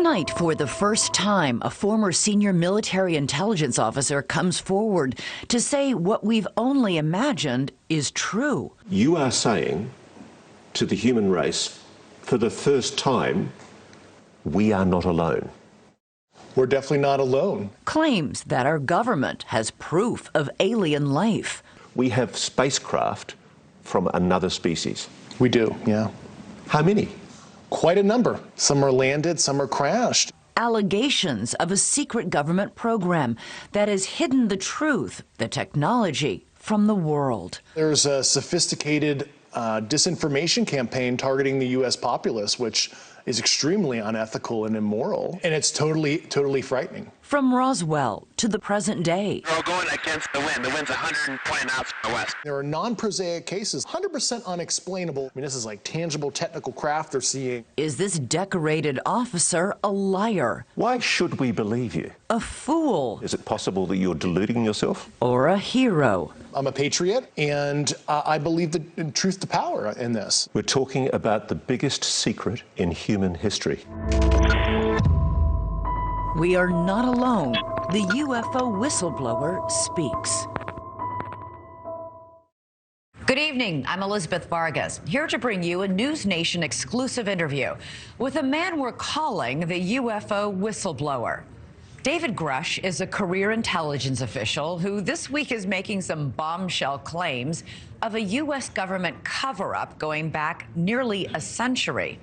Tonight, for the first time, a former senior military intelligence officer comes forward to say what we've only imagined is true. You are saying to the human race, for the first time, we are not alone. We're definitely not alone. Claims that our government has proof of alien life. We have spacecraft from another species. We do, yeah. How many? Quite a number. Some are landed, some are crashed. Allegations of a secret government program that has hidden the truth, the technology, from the world. There's a sophisticated disinformation campaign targeting the U.S. populace, which is extremely unethical and immoral, and it's totally frightening. From Roswell to the present day. We're all going against the wind. The wind's 120 knots from the west. There are non-prosaic cases, 100% unexplainable. I mean, this is like tangible technical craft they're seeing. Is this decorated officer a liar? Why should we believe you? A fool? Is it possible that you're deluding yourself? Or a hero? I'm a patriot, and I believe in truth to power in this. We're talking about the biggest secret in human history. We are not alone. The UFO whistleblower speaks. Good evening. I'm Elizabeth Vargas, here to bring you a NewsNation exclusive interview with a man we're calling the UFO whistleblower. David Grusch is a career intelligence official who this week is making some bombshell claims of a U.S. government cover-up going back nearly a century.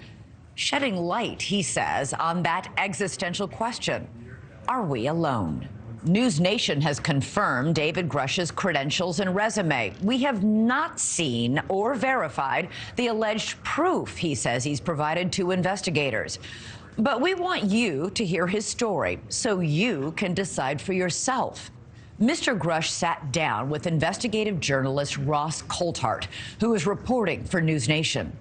Shedding light, he says, on that existential question. Are we alone? NewsNation has confirmed David Grusch's credentials and resume. We have not seen or verified the alleged proof he says he's provided to investigators. But we want you to hear his story so you can decide for yourself. Mr. Grusch sat down with investigative journalist Ross Coulthart, who is reporting for NewsNation.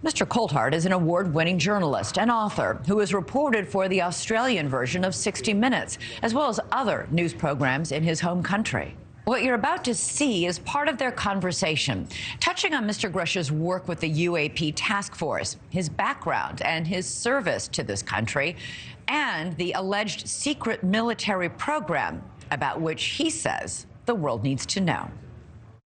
Mr. Coulthart is an award-winning journalist and author who has reported for the Australian version of 60 Minutes, as well as other news programs in his home country. What you're about to see is part of their conversation, touching on Mr. Grusch's work with the UAP task force, his background and his service to this country, and the alleged secret military program about which he says the world needs to know.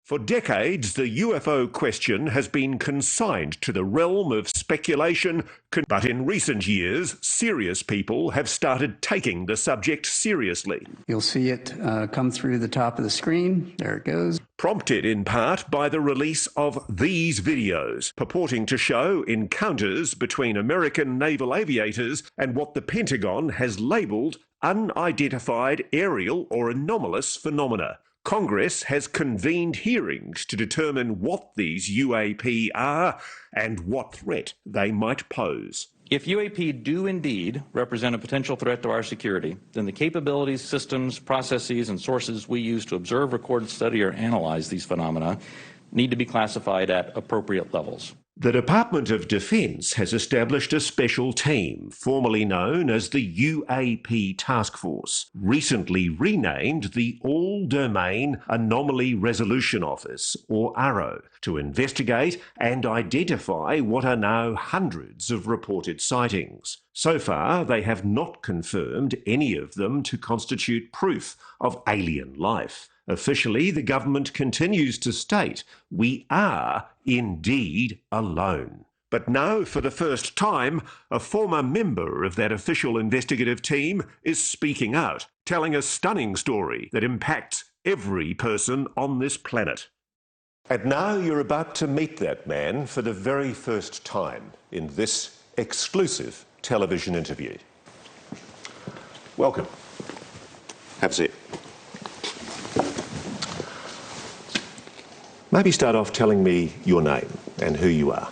For decades, the UFO question has been consigned to the realm of speculation, but in recent years, serious people have started taking the subject seriously. You'll see it come through the top of the screen. There it goes. Prompted in part by the release of these videos, purporting to show encounters between American naval aviators and what the Pentagon has labelled unidentified aerial or anomalous phenomena. Congress has convened hearings to determine what these UAP are and what threat they might pose. If UAP do indeed represent a potential threat to our security, then the capabilities, systems, processes, and sources we use to observe, record, study, or analyze these phenomena need to be classified at appropriate levels. The Department of Defense has established a special team, formerly known as the UAP Task Force, recently renamed the All-Domain Anomaly Resolution Office, or ARRO, to investigate and identify what are now hundreds of reported sightings. So far, they have not confirmed any of them to constitute proof of alien life. Officially, the government continues to state we are indeed alone. But now, for the first time, a former member of that official investigative team is speaking out, telling a stunning story that impacts every person on this planet. And now you're about to meet that man for the very first time in this exclusive television interview. Welcome. Have a seat. Maybe start off telling me your name and who you are.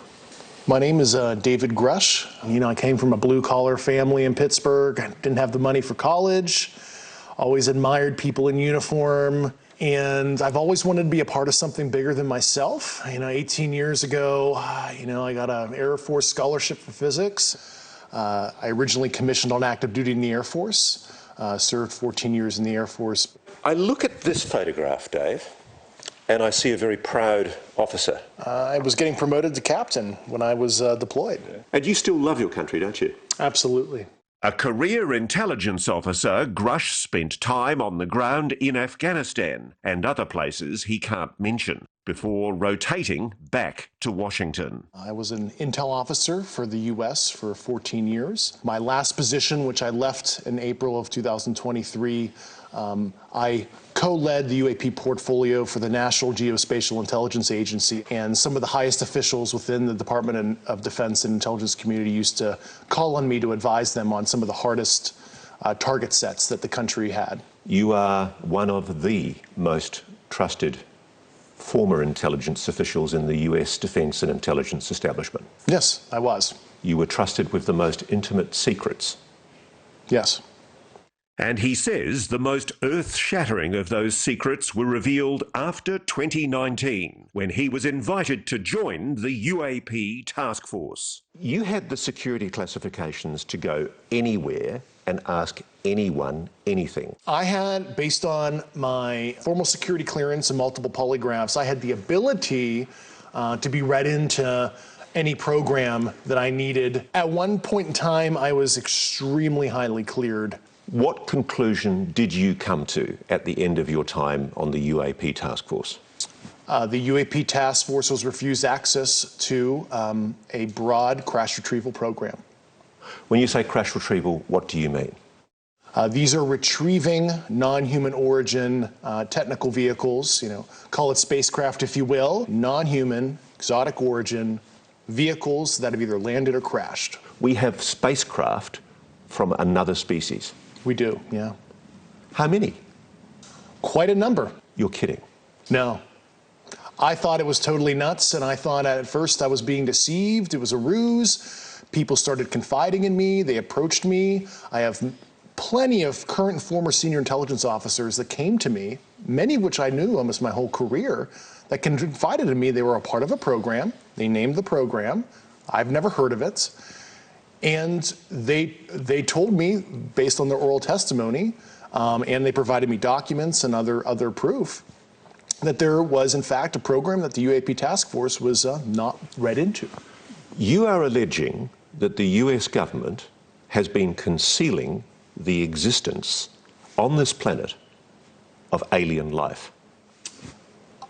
My name is David Grusch. I came from a blue-collar family in Pittsburgh. I didn't have the money for college. Always admired people in uniform. And I've always wanted to be a part of something bigger than myself. 18 years ago, I got an Air Force scholarship for physics. I originally commissioned on active duty in the Air Force. Served 14 years in the Air Force. I look at this photograph, Dave, and I see a very proud officer. I was getting promoted to captain when I was deployed. And you still love your country, don't you? Absolutely. A career intelligence officer, Grusch spent time on the ground in Afghanistan and other places he can't mention before rotating back to Washington. I was an intel officer for the U.S. for 14 years. My last position, which I left in April of 2023, I co-led the UAP portfolio for the National Geospatial Intelligence Agency, and some of the highest officials within the Department of Defense and intelligence community used to call on me to advise them on some of the hardest target sets that the country had. You are one of the most trusted former intelligence officials in the US defense and intelligence establishment. Yes, I was. You were trusted with the most intimate secrets. Yes. And he says the most earth-shattering of those secrets were revealed after 2019, when he was invited to join the UAP task force. You had the security classifications to go anywhere and ask anyone anything. I had, based on my formal security clearance and multiple polygraphs, I had the ability to be read into any program that I needed. At one point in time, I was extremely highly cleared. What conclusion did you come to at the end of your time on the UAP task force? The UAP task force was refused access to a broad crash retrieval program. When you say crash retrieval, what do you mean? These are retrieving non-human origin technical vehicles, call it spacecraft if you will, non-human, exotic origin vehicles that have either landed or crashed. We have spacecraft from another species. We do, yeah. How many? Quite a number. You're kidding. No. I thought it was totally nuts, and I thought at first I was being deceived. It was a ruse. People started confiding in me. They approached me. I have plenty of current and former senior intelligence officers that came to me, many of which I knew almost my whole career, that confided in me. They were a part of a program. They named the program. I've never heard of it. And they told me, based on their oral testimony, and they provided me documents and other proof, that there was, in fact, a program that the UAP task force was not read into. You are alleging that the US government has been concealing the existence on this planet of alien life.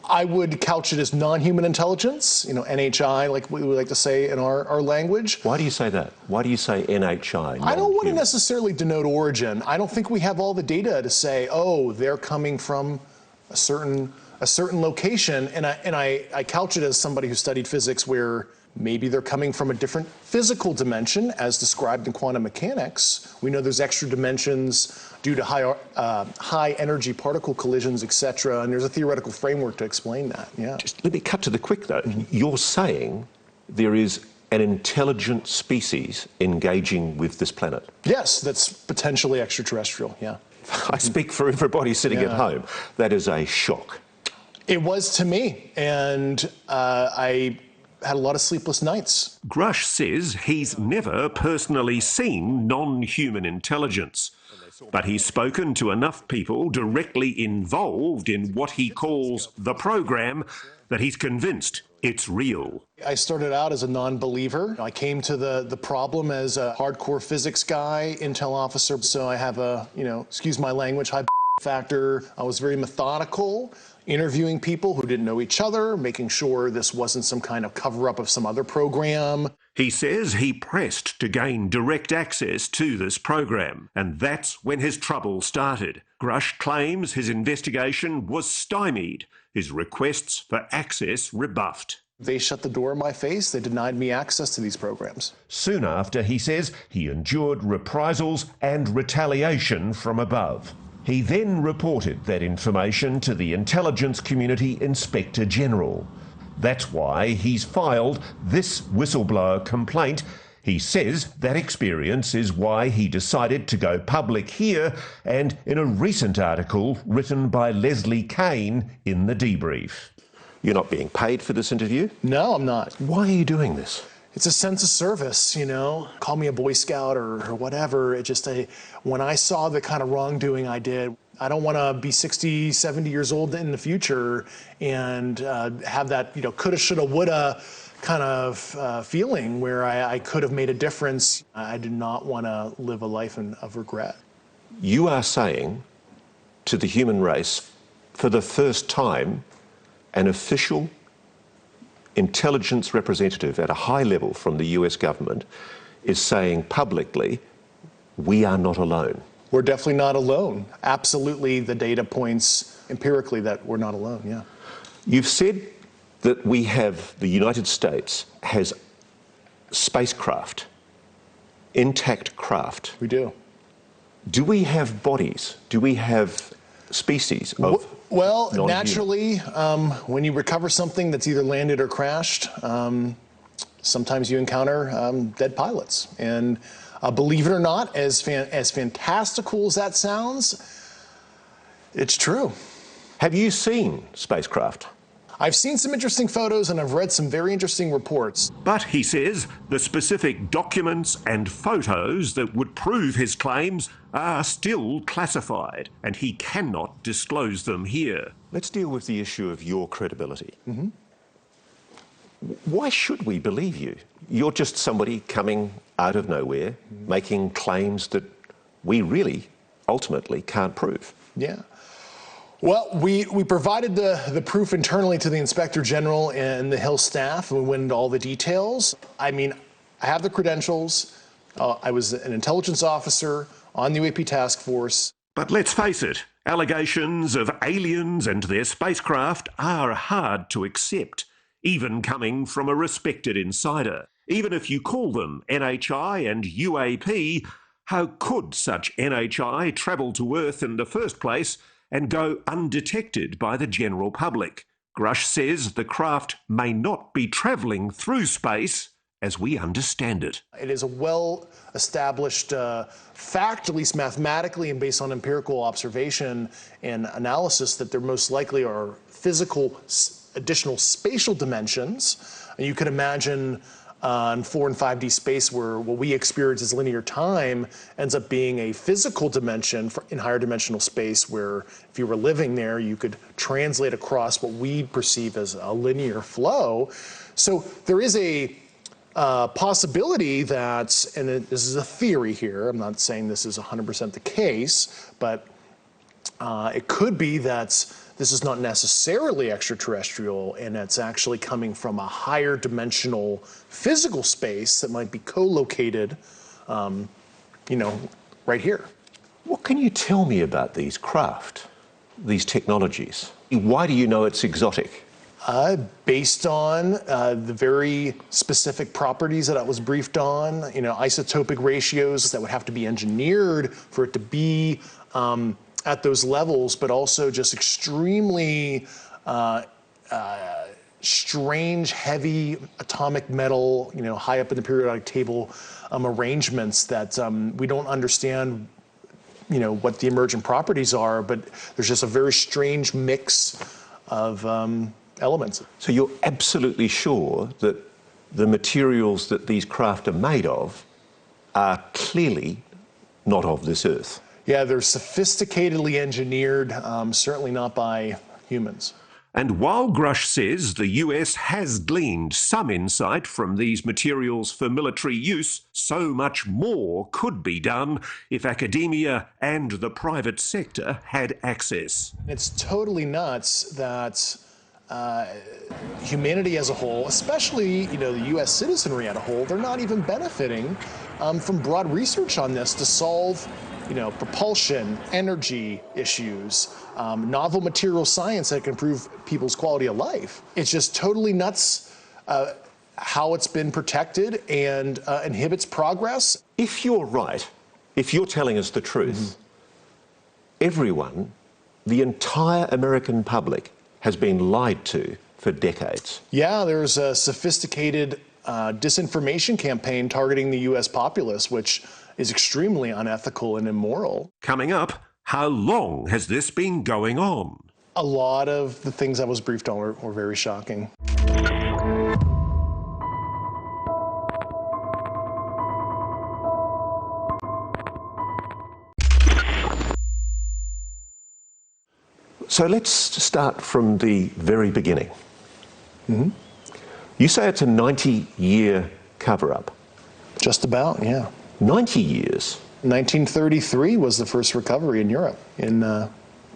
I would couch it as non-human intelligence, NHI, like we would like to say in our language. Why do you say that? Why do you say NHI? I don't want to necessarily denote origin. I don't think we have all the data to say, oh, they're coming from a certain location, and I couch it as somebody who studied physics, where maybe they're coming from a different physical dimension, as described in quantum mechanics. We know there's extra dimensions due to high energy particle collisions, etc. And there's a theoretical framework to explain that. Yeah. Just let me cut to the quick though. You're saying there is an intelligent species engaging with this planet? Yes, that's potentially extraterrestrial. Yeah. I speak for everybody sitting at home. That is a shock. It was to me, and I had a lot of sleepless nights. Grusch says he's never personally seen non-human intelligence, but he's spoken to enough people directly involved in what he calls the program that he's convinced it's real. I started out as a non-believer. I came to the problem as a hardcore physics guy, intel officer, so I have a, excuse my language, high factor. I was very methodical, interviewing people who didn't know each other, making sure this wasn't some kind of cover-up of some other program. He says he pressed to gain direct access to this program, and that's when his trouble started. Grusch claims his investigation was stymied, his requests for access rebuffed. They shut the door in my face. They denied me access to these programs. Soon after, he says, he endured reprisals and retaliation from above. He then reported that information to the Intelligence Community Inspector General. That's why he's filed this whistleblower complaint. He says that experience is why he decided to go public here and in a recent article written by Leslie Kane in The Debrief. You're not being paid for this interview? No, I'm not. Why are you doing this? It's a sense of service, Call me a Boy Scout or whatever. It just, when I saw the kind of wrongdoing I did, I don't want to be 60, 70 years old in the future and have that, coulda, shoulda, woulda kind of feeling where I could have made a difference. I do not want to live a life of regret. You are saying to the human race, for the first time, an official intelligence representative at a high level from the US government is saying publicly, we are not alone. We're definitely not alone. Absolutely, the data points empirically that we're not alone, yeah. You've said that the United States has spacecraft, intact craft. We do. Do we have bodies? Do we have species of Well, non-human? naturally, when you recover something that's either landed or crashed, sometimes you encounter dead pilots. And believe it or not, as fantastical as that sounds, it's true. Have you seen spacecraft? I've seen some interesting photos and I've read some very interesting reports. But, he says, the specific documents and photos that would prove his claims are still classified, and he cannot disclose them here. Let's deal with the issue of your credibility. Mm-hmm. Why should we believe you? You're just somebody coming out of nowhere, making claims that we really, ultimately, can't prove. Yeah. Well, we provided the proof internally to the Inspector General and the Hill staff, and we went into all the details. I mean, I have the credentials. I was an intelligence officer on the UAP task force. But let's face it, allegations of aliens and their spacecraft are hard to accept, even coming from a respected insider. Even if you call them NHI and UAP, how could such NHI travel to Earth in the first place and go undetected by the general public? Grusch says the craft may not be travelling through space as we understand it. It is a well-established fact, at least mathematically and based on empirical observation and analysis, that there most likely are physical additional spatial dimensions. And you could imagine in 4 and 5D space where what we experience as linear time ends up being a physical dimension in higher dimensional space, where if you were living there, you could translate across what we perceive as a linear flow. So there is a possibility that, and this is a theory here, I'm not saying this is 100% the case, but it could be that this is not necessarily extraterrestrial, and it's actually coming from a higher dimensional physical space that might be co-located, right here. What can you tell me about these craft, these technologies? Why do you know it's exotic? Based on the very specific properties that I was briefed on, isotopic ratios that would have to be engineered for it to be at those levels, but also just extremely strange, heavy atomic metal, high up in the periodic table arrangements that we don't understand, what the emergent properties are, but there's just a very strange mix of elements. So you're absolutely sure that the materials that these craft are made of are clearly not of this Earth? Yeah, they're sophisticatedly engineered, certainly not by humans. And while Grusch says the US has gleaned some insight from these materials for military use, so much more could be done if academia and the private sector had access. It's totally nuts that humanity as a whole, especially the US citizenry as a whole, they're not even benefiting from broad research on this to solve propulsion, energy issues, novel material science that can improve people's quality of life. It's just totally nuts how it's been protected and inhibits progress. If you're right, if you're telling us the truth, everyone, the entire American public, has been lied to for decades. Yeah, there's a sophisticated disinformation campaign targeting the US populace, which is extremely unethical and immoral. Coming up, how long has this been going on? A lot of the things I was briefed on were very shocking. So let's start from the very beginning. You say it's a 90-year cover-up. Just about, yeah. 90 years? 1933 was the first recovery in Europe, in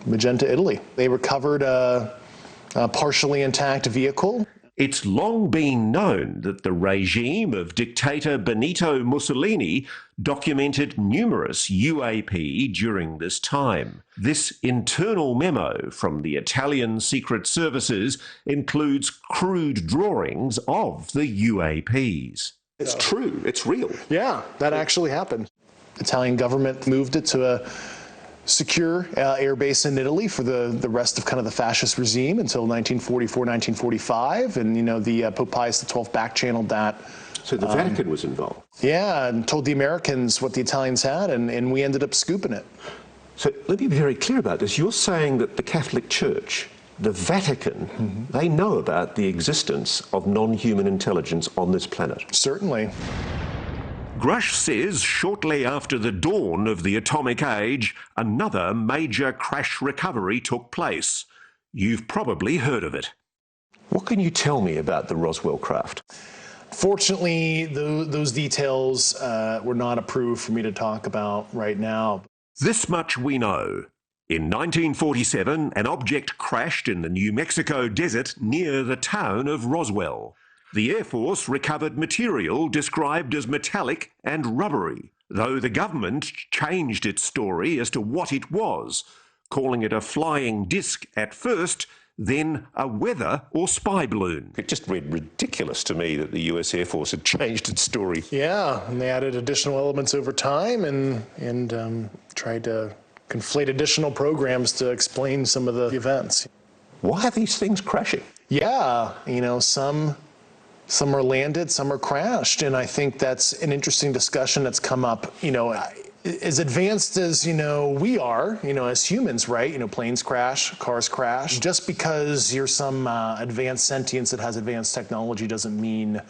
Magenta, Italy. They recovered a partially intact vehicle. It's long been known that the regime of dictator Benito Mussolini documented numerous UAP during this time. This internal memo from the Italian secret services includes crude drawings of the UAPs. It's true, it's real. Yeah, that actually happened. The Italian government moved it to a secure air base in Italy for the rest of kind of the fascist regime until 1944, 1945. And, you know, the Pope Pius XII back-channeled that. So the Vatican was involved? Yeah, and told the Americans what the Italians had, and we ended up scooping it. So let me be very clear about this. You're saying that the Catholic Church, the Vatican, they know about the existence of non-human intelligence on this planet? Certainly. Grusch says shortly after the dawn of the atomic age, another major crash recovery took place. You've probably heard of it. What can you tell me about the Roswell craft? Fortunately, those details were not approved for me to talk about right now. This much we know. In 1947, an object crashed in the New Mexico desert near the town of Roswell. The Air Force recovered material described as metallic and rubbery, though the government changed its story as to what it was, calling it a flying disc at first, then a weather or spy balloon. It just read ridiculous to me that the US Air Force had changed its story. Yeah, and they added additional elements over time and tried to conflate additional programs to explain some of the events. Why are these things crashing? Yeah, you know, some are landed, some are crashed, and I think that's an interesting discussion that's come up, you know, as advanced as, you know, we are, you know, as humans, right? You know, planes crash, cars crash. Just because you're some advanced sentience that has advanced technology doesn't mean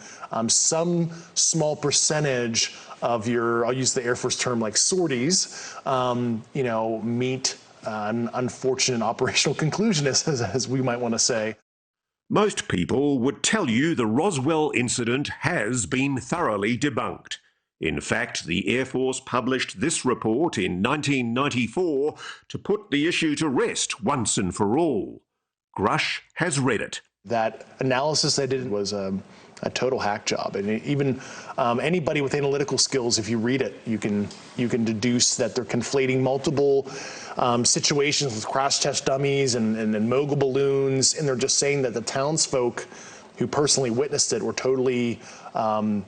some small percentage of your, I'll use the Air Force term like sorties, you know, meet an unfortunate operational conclusion, as we might want to say. Most people would tell you the Roswell incident has been thoroughly debunked. In fact, the Air Force published this report in 1994 to put the issue to rest once and for all. Grusch has read it. That analysis they did was a total hack job, and even anybody with analytical skills, if you read it, you can deduce that they're conflating multiple situations with crash test dummies and mogul balloons, and they're just saying that the townsfolk who personally witnessed it were totally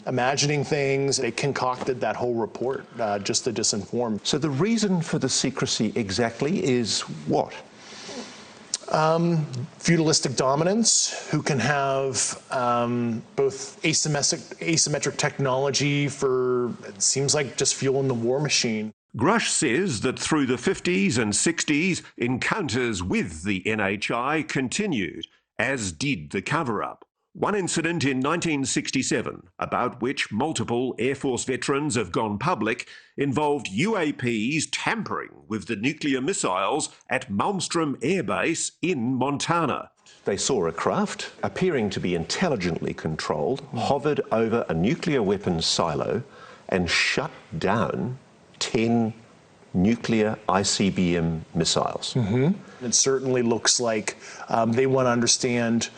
imagining things. They concocted that whole report just to disinform. So the reason for the secrecy exactly is what? Feudalistic dominance, who can have both asymmetric technology for, it seems like, just fueling the war machine. Grusch says that through the 50s and 60s, encounters with the NHI continued, as did the cover-up. One incident in 1967, about which multiple Air Force veterans have gone public, involved UAPs tampering with the nuclear missiles at Malmstrom Air Base in Montana. They saw a craft, appearing to be intelligently controlled, hovered over a nuclear weapons silo and shut down 10 nuclear ICBM missiles. It certainly looks like they want to understand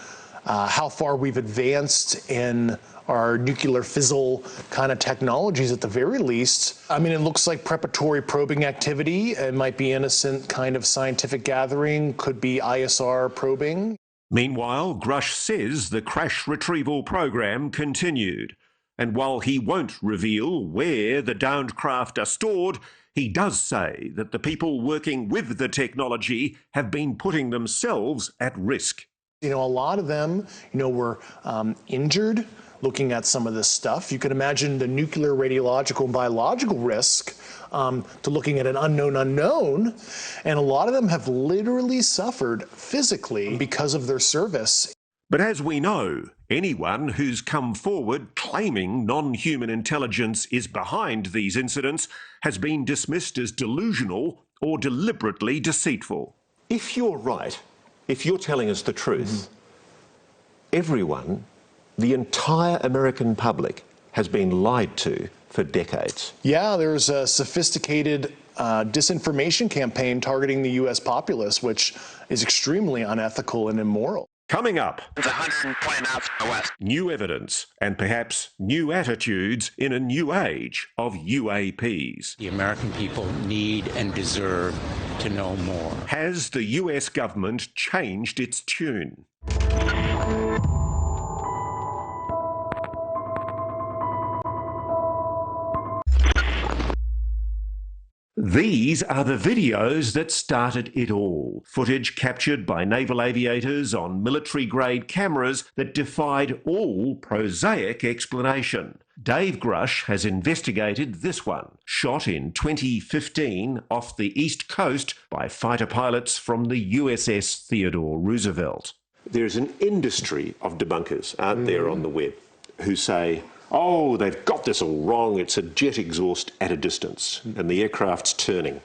how far we've advanced in our nuclear fizzle kind of technologies at the very least. I mean, it looks like preparatory probing activity. It might be innocent kind of scientific gathering, could be ISR probing. Meanwhile, Grusch says the crash retrieval program continued. And while he won't reveal where the downed craft are stored, he does say that the people working with the technology have been putting themselves at risk. You know, a lot of them, you know, were injured looking at some of this stuff. You can imagine the nuclear, radiological, and biological risk to looking at an unknown unknown. And a lot of them have literally suffered physically because of their service. But as we know, anyone who's come forward claiming non-human intelligence is behind these incidents has been dismissed as delusional or deliberately deceitful. If you're right, if you're telling us the truth, everyone The entire American public has been lied to for decades. Yeah, there's a sophisticated disinformation campaign targeting the U.S. populace, which is extremely unethical and immoral. Coming up, It's 120 knots from the west. new evidence and perhaps new attitudes in a new age of UAPs. The American people need and deserve to know more. Has the US government changed its tune? These are the videos that started it all. Footage captured by naval aviators on military-grade cameras that defied all prosaic explanation. Dave Grusch has investigated this one, shot in 2015 off the East Coast by fighter pilots from the USS Theodore Roosevelt. There's an industry of debunkers out there on the web who say, oh, they've got this all wrong, it's a jet exhaust at a distance, and the aircraft's turning.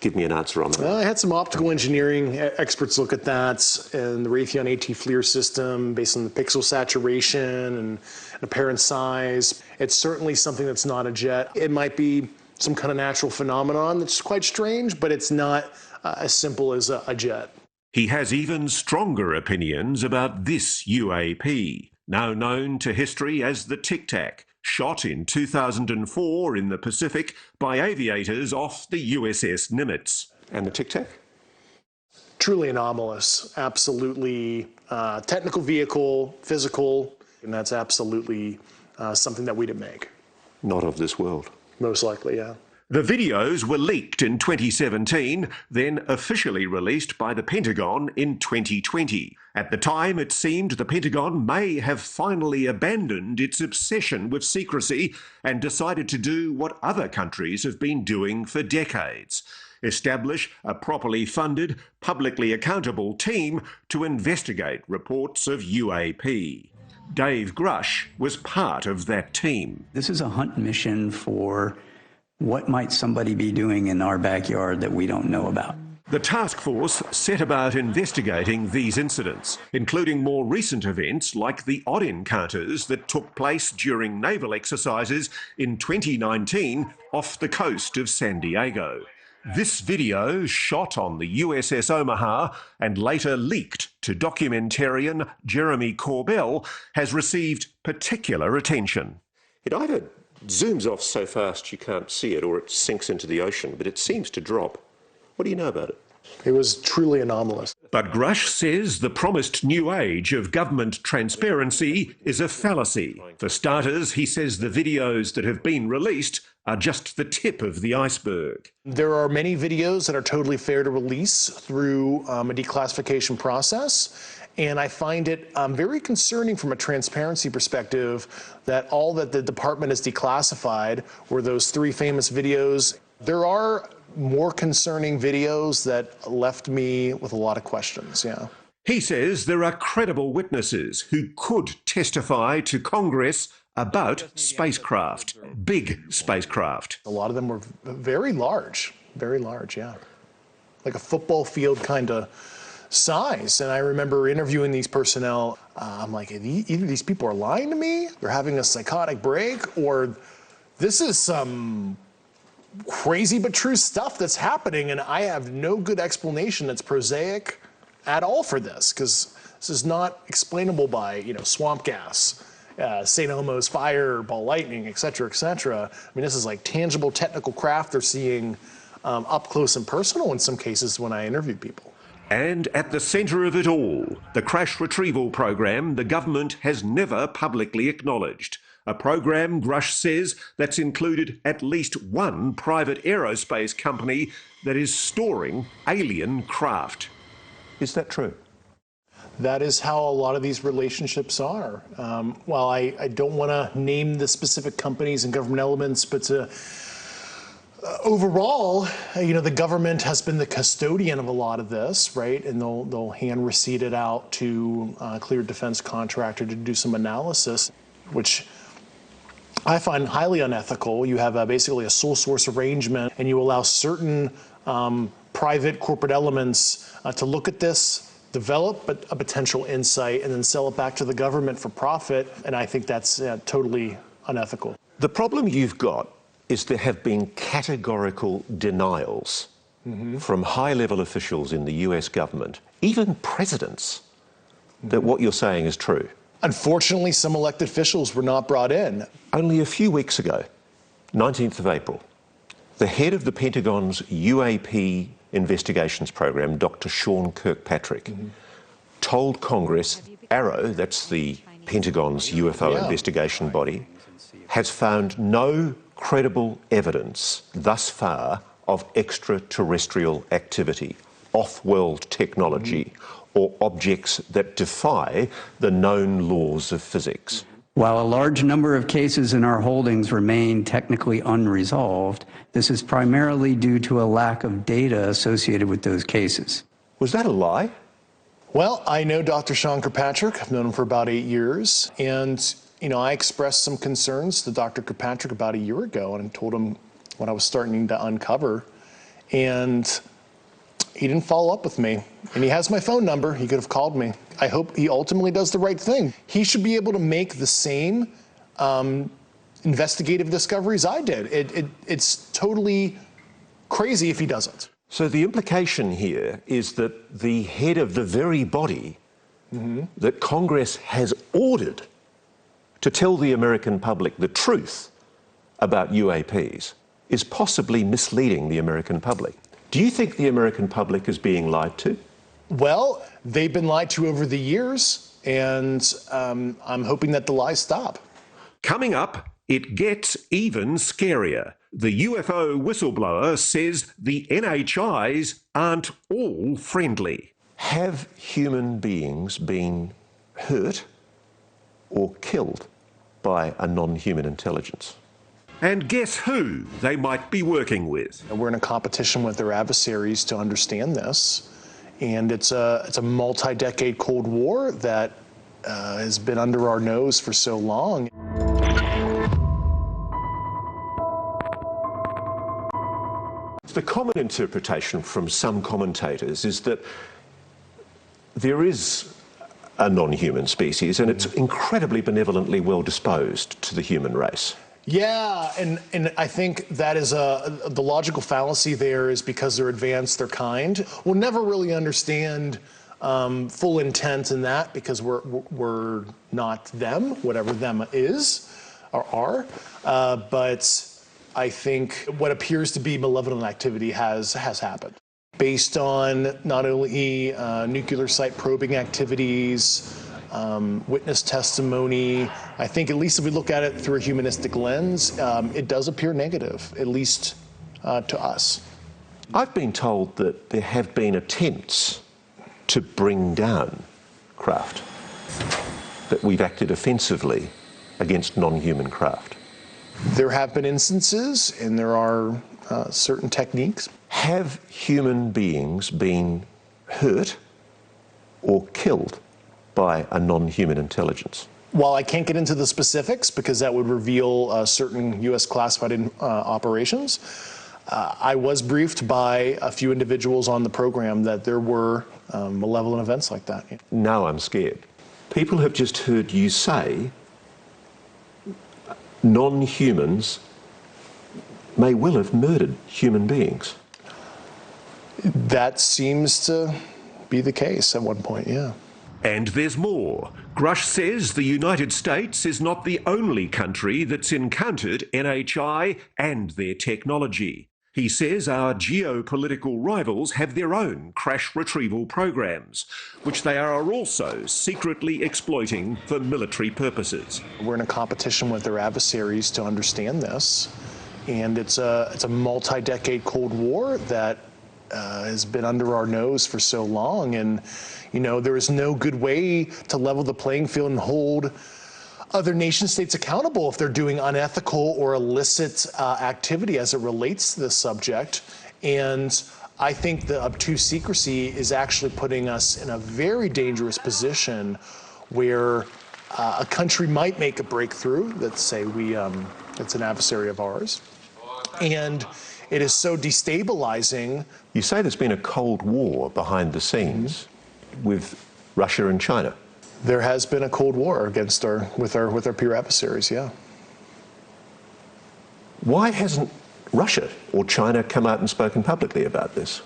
Give me an answer on that. Well, I had some optical engineering experts look at that, and the Raytheon AT FLIR system, based on the pixel saturation and apparent size. It's certainly something that's not a jet. It might be some kind of natural phenomenon that's quite strange, but it's not as simple as a jet. He has even stronger opinions about this UAP, now known to history as the Tic Tac, shot in 2004 in the Pacific by aviators off the USS Nimitz. And the Tic Tac? Truly anomalous, absolutely technical vehicle, physical, and that's absolutely something that we didn't make. Not of this world. Most likely, yeah. The videos were leaked in 2017, then officially released by the Pentagon in 2020. At the time, it seemed the Pentagon may have finally abandoned its obsession with secrecy and decided to do what other countries have been doing for decades: establish a properly funded, publicly accountable team to investigate reports of UAP. Dave Grusch was part of that team. This is a hunt mission for what might somebody be doing in our backyard that we don't know about. The task force set about investigating these incidents, including more recent events like the odd encounters that took place during naval exercises in 2019 off the coast of San Diego. This video, shot on the USS Omaha and later leaked to documentarian Jeremy Corbell, has received particular attention. It either zooms off so fast you can't see it, or it sinks into the ocean, but it seems to drop. What do you know about it? It was truly anomalous. But Grusch says the promised new age of government transparency is a fallacy. For starters, he says the videos that have been released are just the tip of the iceberg. There are many videos that are totally fair to release through a declassification process. And I find it very concerning from a transparency perspective that all that the department has declassified were those 3 famous videos. There are more concerning videos that left me with a lot of questions, yeah. He says there are credible witnesses who could testify to Congress about spacecraft, big spacecraft. A lot of them were very large, yeah. Like a football field kind of size. And I remember interviewing these personnel. I'm like, either these people are lying to me, they're having a psychotic break, or this is some crazy but true stuff that's happening, and I have no good explanation that's prosaic at all for this, because this is not explainable by, swamp gas, St. Elmo's fire, ball lightning, et cetera, et cetera. I mean, this is like tangible technical craft they're seeing up close and personal in some cases when I interviewed people. And at the centre of it all, the crash retrieval program the government has never publicly acknowledged. A program, Grusch says, that's included at least one private aerospace company that is storing alien craft. Is that true? That is how a lot of these relationships are. While I don't want to name the specific companies and government elements, but overall, the government has been the custodian of a lot of this, right? And they'll hand receipt it out to a cleared defense contractor to do some analysis, which I find highly unethical. You have basically a sole source arrangement, and you allow certain private corporate elements to look at this develop a potential insight and then sell it back to the government for profit. And I think that's totally unethical. The problem you've got is there have been categorical denials from high-level officials in the US government, even presidents, that what you're saying is true. Unfortunately, some elected officials were not brought in. Only a few weeks ago, 19th of April, the head of the Pentagon's UAP investigations program, Dr. Sean Kirkpatrick, told Congress AARO, that's the Pentagon's UFO investigation body, has found no credible evidence thus far of extraterrestrial activity, off-world technology, or objects that defy the known laws of physics. While a large number of cases in our holdings remain technically unresolved, this is primarily due to a lack of data associated with those cases. Was that a lie? Well, I know Dr. Sean Kirkpatrick. I've known him for about 8 years. And, I expressed some concerns to Dr. Kirkpatrick about a year ago and told him what I was starting to uncover. And he didn't follow up with me. And he has my phone number. He could have called me. I hope he ultimately does the right thing. He should be able to make the same investigative discoveries I did. It's totally crazy if he doesn't. So the implication here is that the head of the very body that Congress has ordered to tell the American public the truth about UAPs is possibly misleading the American public. Do you think the American public is being lied to? Well, they've been lied to over the years, and I'm hoping that the lies stop. Coming up, it gets even scarier. The UFO whistleblower says the NHIs aren't all friendly. Have human beings been hurt or killed by a non-human intelligence? And guess who they might be working with? We're in a competition with their adversaries to understand this, and it's a multi-decade Cold War that has been under our nose for so long. The common interpretation from some commentators is that there is a non-human species and it's incredibly benevolently well disposed to the human race. Yeah, and I think that is the logical fallacy there is because they're advanced, they're kind. We'll never really understand full intent in that because we're not them, whatever them is or are. But I think what appears to be malevolent activity has happened. Based on not only nuclear site probing activities, witness testimony, I think at least if we look at it through a humanistic lens, it does appear negative, at least to us. I've been told that there have been attempts to bring down craft, that we've acted offensively against non-human craft. There have been instances, and there are certain techniques. Have human beings been hurt or killed by a non-human intelligence? While I can't get into the specifics because that would reveal certain U.S. classified operations, I was briefed by a few individuals on the program that there were malevolent events like that. Now I'm scared. People have just heard you say non-humans may well have murdered human beings. That seems to be the case at one point, yeah. And there's more. Grusch says the United States is not the only country that's encountered NHI and their technology. He says our geopolitical rivals have their own crash retrieval programs, which they are also secretly exploiting for military purposes. We're in a competition with their adversaries to understand this, and it's a multi-decade Cold War that has been under our nose for so long, and there is no good way to level the playing field and hold other nation states accountable if they're doing unethical or illicit activity as it relates to this subject. And I think the obtuse secrecy is actually putting us in a very dangerous position where a country might make a breakthrough. Let's say it's an adversary of ours, and it is so destabilizing. You say there's been a Cold War behind the scenes. with Russia and China? There has been a Cold War with our peer adversaries, yeah. Why hasn't Russia or China come out and spoken publicly about this?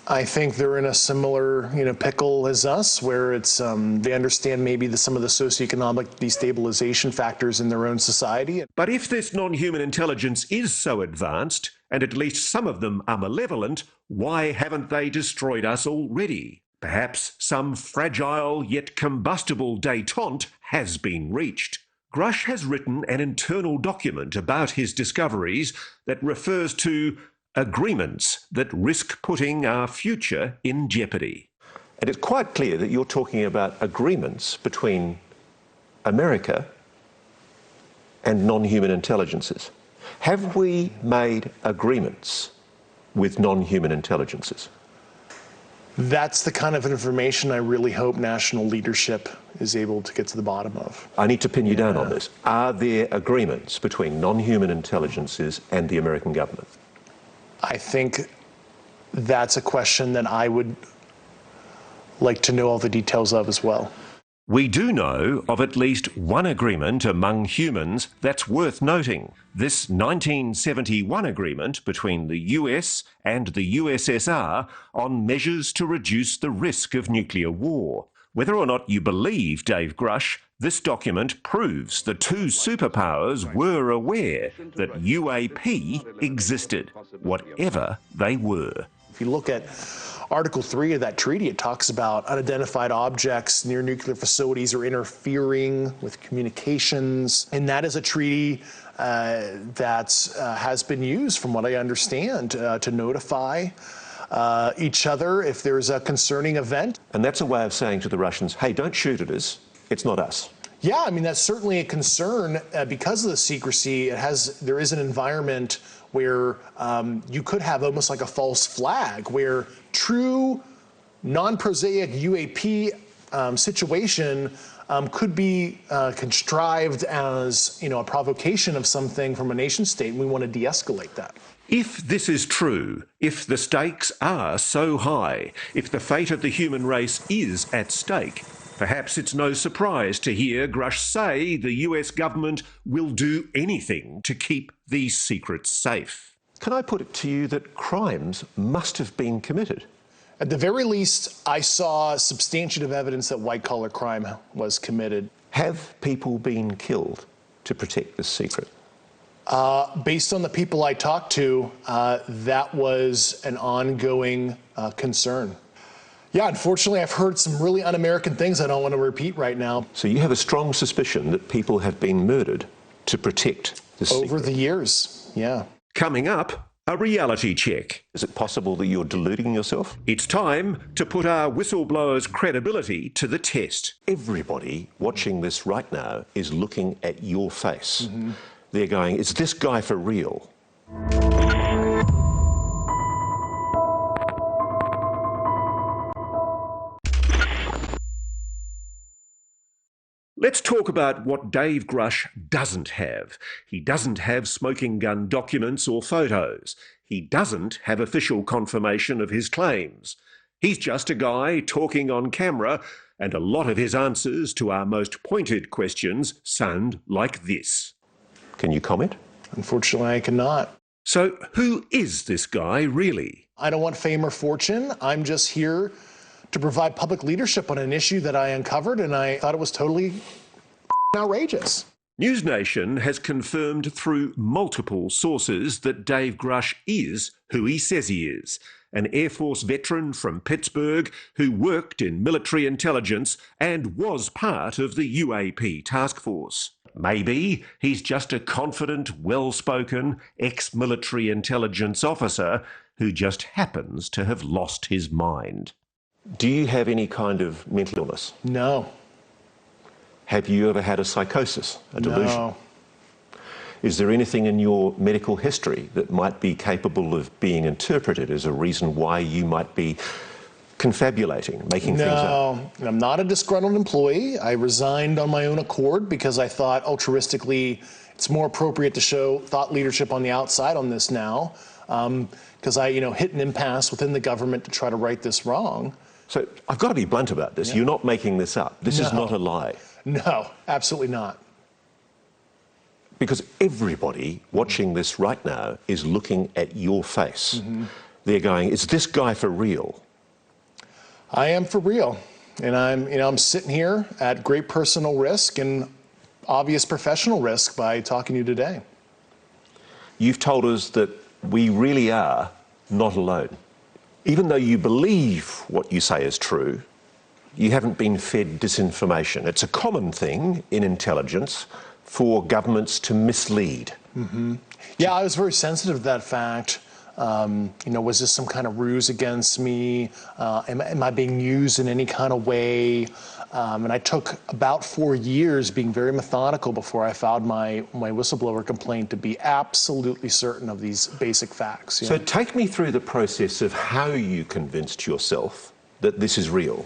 I think they're in a similar, pickle as us, where it's they understand maybe some of the socioeconomic destabilization factors in their own society. But if this non-human intelligence is so advanced, and at least some of them are malevolent, why haven't they destroyed us already? Perhaps some fragile yet combustible détente has been reached. Grusch has written an internal document about his discoveries that refers to agreements that risk putting our future in jeopardy. And it's quite clear that you're talking about agreements between America and non-human intelligences. Have we made agreements with non-human intelligences? That's the kind of information I really hope national leadership is able to get to the bottom of. I need to pin you down on this. Are there agreements between non-human intelligences and the American government? I think that's a question that I would like to know all the details of as well. We do know of at least one agreement among humans that's worth noting. This 1971 agreement between the US and the USSR on measures to reduce the risk of nuclear war. Whether or not you believe Dave Grusch, this document proves the two superpowers were aware that UAP existed, whatever they were. If you look at Article 3 of that treaty, it talks about unidentified objects near nuclear facilities or interfering with communications. And that is a treaty that has been used, from what I understand, to notify each other if there's a concerning event. And that's a way of saying to the Russians, hey, don't shoot at us, it's not us. Yeah, I mean, that's certainly a concern because of the secrecy. There is an environment where you could have almost like a false flag, where true non-prosaic UAP situation could be contrived as, a provocation of something from a nation state, and we want to de-escalate that. If this is true, if the stakes are so high, if the fate of the human race is at stake, perhaps it's no surprise to hear Grusch say the US government will do anything to keep these secrets safe. Can I put it to you that crimes must have been committed? At the very least, I saw substantive evidence that white-collar crime was committed. Have people been killed to protect this secret? Based on the people I talked to, that was an ongoing concern. Yeah, unfortunately, I've heard some really un-American things I don't want to repeat right now. So you have a strong suspicion that people have been murdered to protect this secret? Over the years, yeah. Coming up, a reality check. Is it possible that you're deluding yourself? It's time to put our whistleblower's credibility to the test. Everybody watching this right now is looking at your face. Mm-hmm. They're going, is this guy for real? Let's talk about what Dave Grusch doesn't have. He doesn't have smoking gun documents or photos. He doesn't have official confirmation of his claims. He's just a guy talking on camera, and a lot of his answers to our most pointed questions sound like this. Can you comment? Unfortunately, I cannot. So who is this guy really? I don't want fame or fortune. I'm just here to provide public leadership on an issue that I uncovered, and I thought it was totally outrageous. NewsNation has confirmed through multiple sources that Dave Grusch is who he says he is, an Air Force veteran from Pittsburgh who worked in military intelligence and was part of the UAP task force. Maybe he's just a confident, well-spoken, ex-military intelligence officer who just happens to have lost his mind. Do you have any kind of mental illness? No. Have you ever had a psychosis, a delusion? No. Is there anything in your medical history that might be capable of being interpreted as a reason why you might be confabulating, making things up? No, I'm not a disgruntled employee. I resigned on my own accord because I thought altruistically it's more appropriate to show thought leadership on the outside on this now, because I hit an impasse within the government to try to right this wrong. So I've got to be blunt about this. You're not making this up. This is not a lie. No, absolutely not. Because everybody watching this right now is looking at your face. They're going, is this guy for real? I am for real. And I'm sitting here at great personal risk and obvious professional risk by talking to you today. You've told us that we really are not alone. Even though you believe what you say is true, you haven't been fed disinformation. It's a common thing in intelligence for governments to mislead. Yeah, I was very sensitive to that fact. Was this some kind of ruse against me? Am I being used in any kind of way? And I took about 4 years being very methodical before I filed my whistleblower complaint to be absolutely certain of these basic facts. So take me through the process of how you convinced yourself that this is real.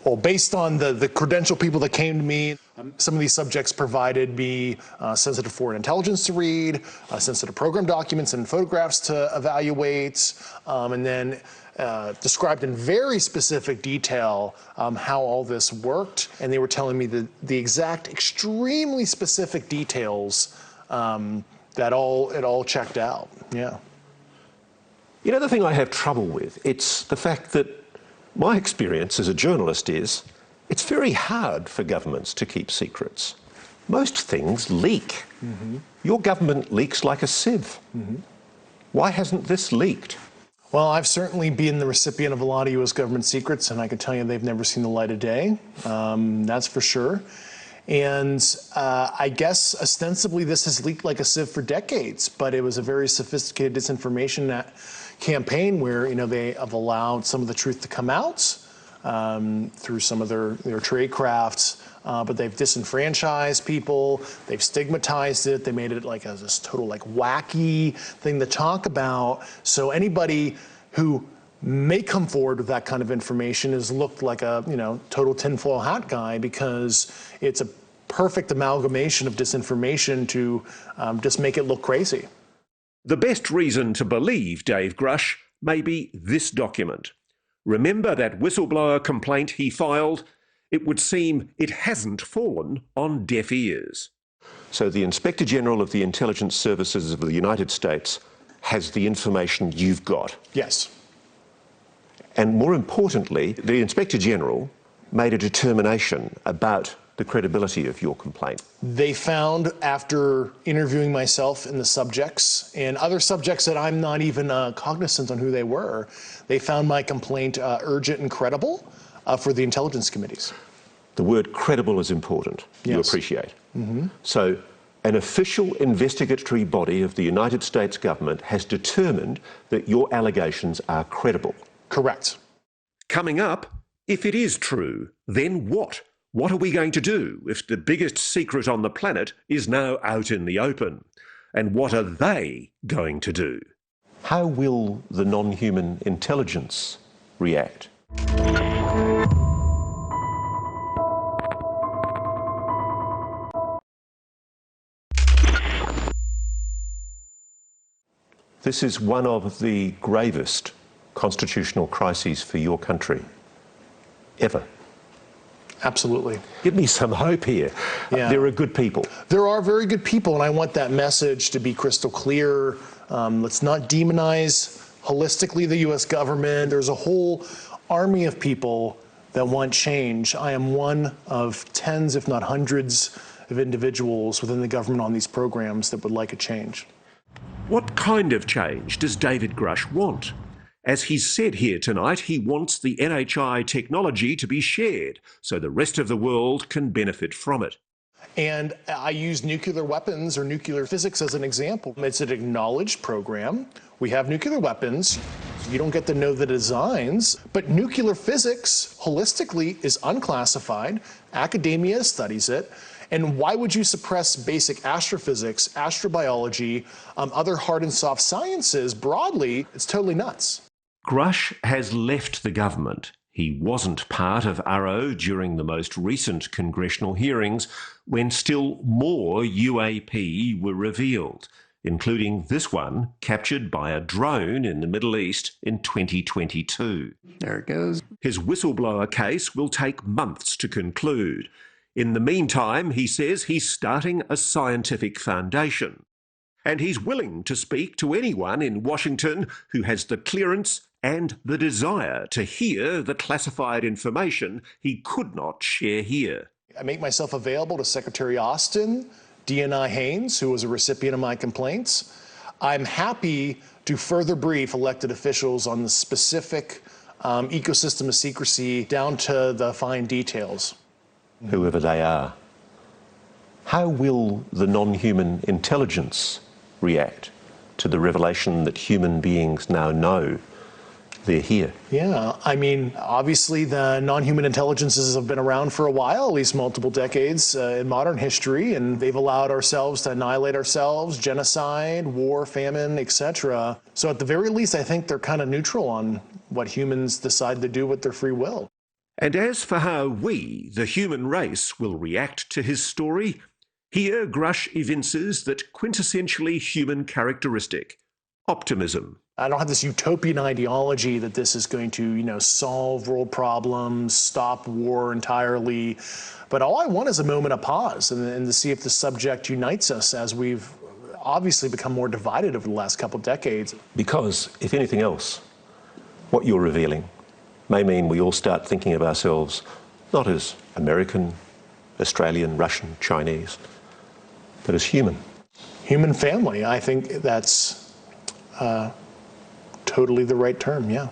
Well, based on the credentialed people that came to me, some of these subjects provided me sensitive foreign intelligence to read, sensitive program documents and photographs to evaluate, and then described in very specific detail how all this worked. And they were telling me the exact, extremely specific details that it all checked out. Yeah. You know, the thing I have trouble with, it's the fact that my experience as a journalist is it's very hard for governments to keep secrets. Most things leak. Your government leaks like a sieve. Why hasn't this leaked? Well, I've certainly been the recipient of a lot of U.S. government secrets, and I can tell you they've never seen the light of day. That's for sure. And I guess ostensibly this has leaked like a sieve for decades, but it was a very sophisticated disinformation campaign where they have allowed some of the truth to come out through some of their trade crafts, but they've disenfranchised people, they've stigmatized it, they made it like this total wacky thing to talk about. So anybody who may come forward with that kind of information has looked like a total tinfoil hat guy, because it's a perfect amalgamation of disinformation to just make it look crazy. The best reason to believe Dave Grusch may be this document. Remember that whistleblower complaint he filed? It would seem it hasn't fallen on deaf ears. So the Inspector General of the Intelligence Services of the United States has the information you've got. Yes. And more importantly, the Inspector General made a determination about the credibility of your complaint. They found, after interviewing myself and the subjects and other subjects that I'm not even cognizant on who they were, they found my complaint urgent and credible for the intelligence committees. The word credible is important. Yes. You appreciate. So an official investigatory body of the United States government has determined that your allegations are credible. Correct. Coming up, if it is true, then what? What are we going to do if the biggest secret on the planet is now out in the open? And what are they going to do? How will the non-human intelligence react? This is one of the gravest constitutional crises for your country ever. Absolutely. Give me some hope here. Yeah. There are good people. There are very good people, and I want that message to be crystal clear. Let's not demonize holistically the U.S. government. There's a whole army of people that want change. I am one of tens, if not hundreds, of individuals within the government on these programs that would like a change. What kind of change does David Grusch want? As he's said here tonight, he wants the NHI technology to be shared so the rest of the world can benefit from it. And I use nuclear weapons or nuclear physics as an example. It's an acknowledged program. We have nuclear weapons. You don't get to know the designs, but nuclear physics holistically is unclassified. Academia studies it. And why would you suppress basic astrophysics, astrobiology, other hard and soft sciences broadly? It's totally nuts. Grusch has left the government. He wasn't part of URO during the most recent congressional hearings when still more UAP were revealed. including this one captured by a drone in the Middle East in 2022. There it goes. His whistleblower case will take months to conclude. In the meantime, he says he's starting a scientific foundation. And he's willing to speak to anyone in Washington who has the clearance and the desire to hear the classified information he could not share here. I make myself available to Secretary Austin, DNI Haynes, who was a recipient of my complaints. I'm happy to further brief elected officials on the specific ecosystem of secrecy down to the fine details. Whoever they are. How will the non-human intelligence react to the revelation that human beings now know they're here? Yeah, I mean, obviously the non-human intelligences have been around for a while, at least multiple decades in modern history, and they've allowed ourselves to annihilate ourselves, genocide, war, famine, etc. So at the very least, I think they're kind of neutral on what humans decide to do with their free will. And as for how we, the human race, will react to his story, here Grusch evinces that quintessentially human characteristic, optimism. I don't have this utopian ideology that this is going to, solve world problems, stop war entirely. But all I want is a moment of pause and to see if the subject unites us, as we've obviously become more divided over the last couple of decades. Because, if anything else, what you're revealing may mean we all start thinking of ourselves not as American, Australian, Russian, Chinese, but as human. Human family, I think that's totally the right term, yeah.